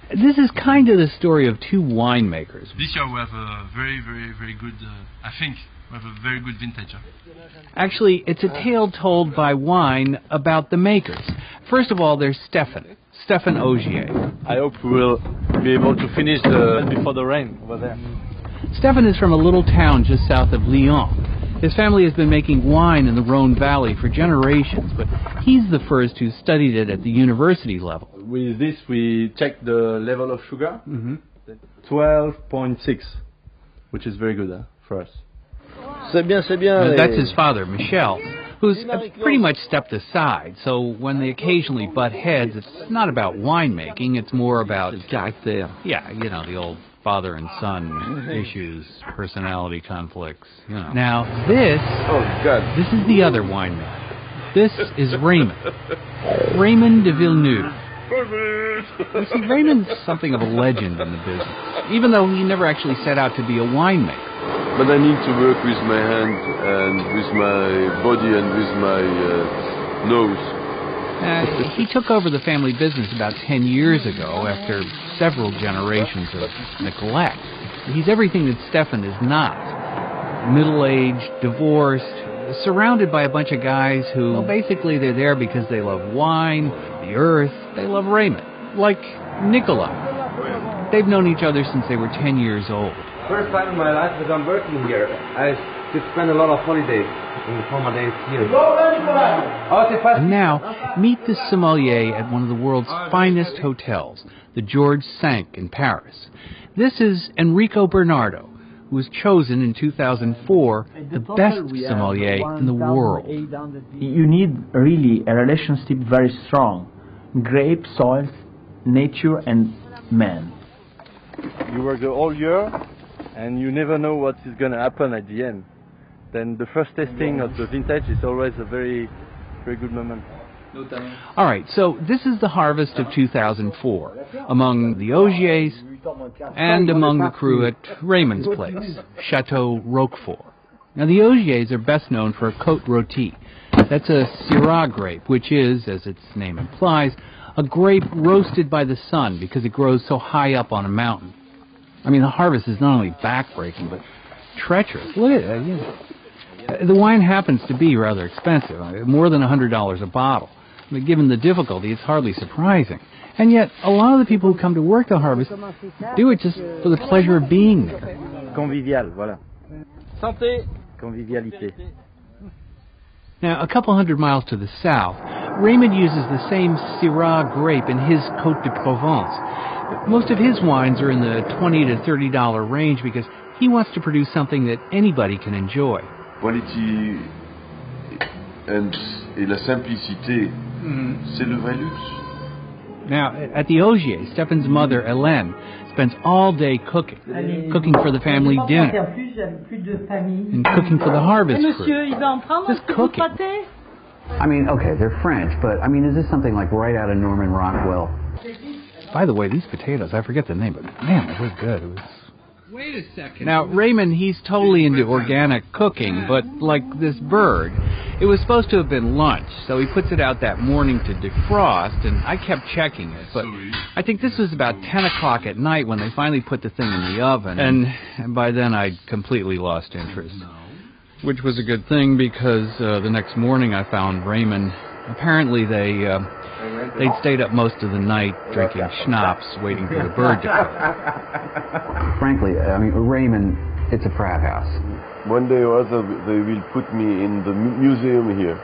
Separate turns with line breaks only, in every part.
This is kind of the story of two winemakers.
This year we have a very good, I think, we have a very good vintage.
Actually, it's a tale told by wine about the makers. First of all, there's Stefan Augier.
I hope we will be able to finish before the rain over there.
Stefan is from a little town just south of Lyon. His family has been making wine in the Rhone Valley for generations, but he's the first who studied it at the university level.
With this, we checked the level of sugar, 12.6, which is very good for us.
C'est bien. That's his father, Michel, who's pretty much stepped aside, so when they occasionally butt heads, it's not about winemaking, it's more about
caractère.
Yeah, you know, the old father and son issues, personality conflicts, you know. Now, this is the other winemaker. This is Raymond de Villeneuve. You see, Raymond's something of a legend in the business, even though he never actually set out to be a winemaker.
But I need to work with my hand and with my body and with my nose.
He took over the family business about 10 years ago after several generations of neglect. He's everything that Stefan is not. Middle-aged, divorced, surrounded by a bunch of guys who, well, basically they're there because they love wine, the earth, they love Raymond. Like Nicolas. They've known each other since they were 10 years old.
First time in my life that I'm working here. I just spend a lot of holidays in the summer days here.
And now, meet the sommelier at one of the world's finest hotels, the Georges V in Paris. This is Enrico Bernardo, who was chosen in 2004 the best sommelier in the world.
You need really a relationship very strong. Grape, soils, nature and man.
You work the whole year and you never know what is going to happen at the end. Then the first tasting of the vintage is always a very good moment.
All right, so this is the harvest of 2004 among the Augiers and among the crew at Raymond's place, Chateau Roquefort. Now, the Augiers are best known for a Côte Rôtie. That's a Syrah grape, which is, as its name implies, a grape roasted by the sun because it grows so high up on a mountain. I mean, the harvest is not only backbreaking, but treacherous. Look at it. The wine happens to be rather expensive, more than $100 a bottle. I mean, given the difficulty, it's hardly surprising. And yet, a lot of the people who come to work the harvest do it just for the pleasure of being there.
Convivial, voilà.
Santé.
Convivialité.
Now, a couple hundred miles to the south, Raymond uses the same Syrah grape in his Côte de Provence. Most of his wines are in the $20 to $30 range because he wants to produce something that anybody can enjoy.
Quality et la simplicité, c'est le vrai luxe.
Now, at the Augier, Stefan's mother, Hélène, spends all day cooking for the family dinner, and cooking for the harvest crew. Just cooking.
I mean, okay, they're French, but I mean, is this something like right out of Norman Rockwell?
By the way, these potatoes, I forget the name, but man, they were good. Wait a second. Now, Raymond, he's totally into organic cooking, but like this bird, it was supposed to have been lunch, so he puts it out that morning to defrost, and I kept checking it, but I think this was about 10 o'clock at night when they finally put the thing in the oven, and by then I'd completely lost interest. Which was a good thing, because the next morning I found Raymond, apparently they'd stayed up most of the night drinking schnapps, waiting for the bird to cook.
Frankly, I mean, Raymond, it's a frat house.
One day or other, they will put me in the museum here.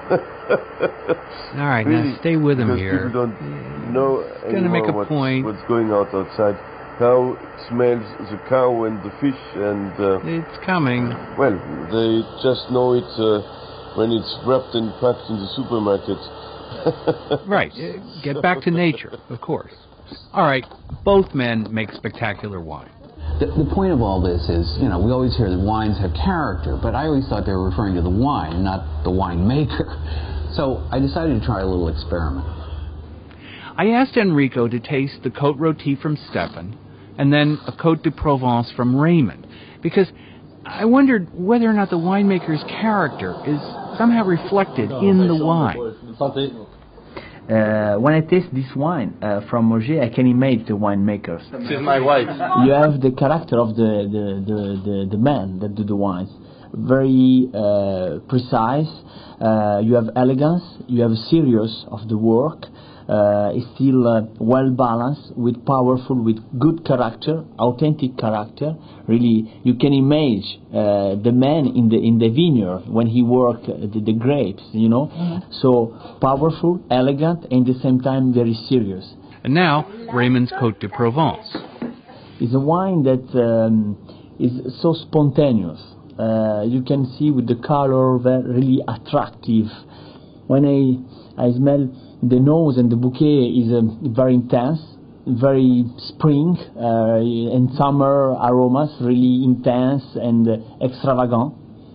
All right, really, now stay with him here.
People don't know anymore what's going on outside. How smells the cow and the fish, and
it's coming.
Well, they just know it when it's wrapped and packed in the supermarket.
Right. Get back to nature, of course. All right, both men make spectacular wine.
The point of all this is, you know, we always hear that wines have character, but I always thought they were referring to the wine, not the winemaker. So I decided to try a little experiment.
I asked Enrico to taste the Côte Rôtie from Stefan, and then a Côte de Provence from Raymond, because I wondered whether or not the winemaker's character is somehow reflected in the wine.
When I taste this wine from Auger, I can imagine the winemakers.
This is my wife.
You have the character of the man that do the wines. Very precise. You have elegance. You have serious of the work. It's still well balanced, with powerful, with good character, authentic character. Really, you can imagine the man in the vineyard when he work the grapes, you know. So powerful, elegant, and at the same time very serious.
And now, Raymond's Côte de Provence.
It's a wine that is so spontaneous. You can see with the color, very really attractive. When I smell the nose and the bouquet is very intense, very spring and summer aromas, really intense and extravagant.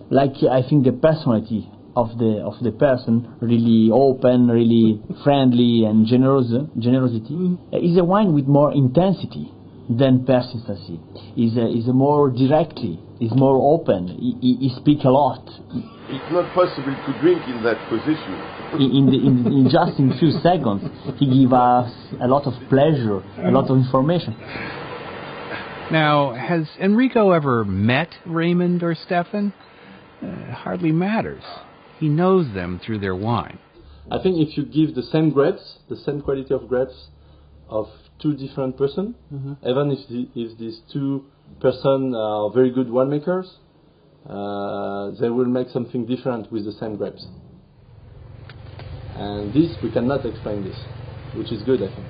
Like I think the personality of the person, really open, really friendly and generosity. Is a wine with more intensity than persistency. Is a more directly, is more open. He speak a lot.
It's not possible to drink in that position.
In just in few seconds, he give us a lot of pleasure, a lot of information.
Now, has Enrico ever met Raymond or Stefan? Hardly matters. He knows them through their wine.
I think if you give the same grapes, the same quality of grapes, of two different persons, even if these two persons are very good winemakers, they will make something different with the same grapes. And this, we cannot explain this, which is good, I think.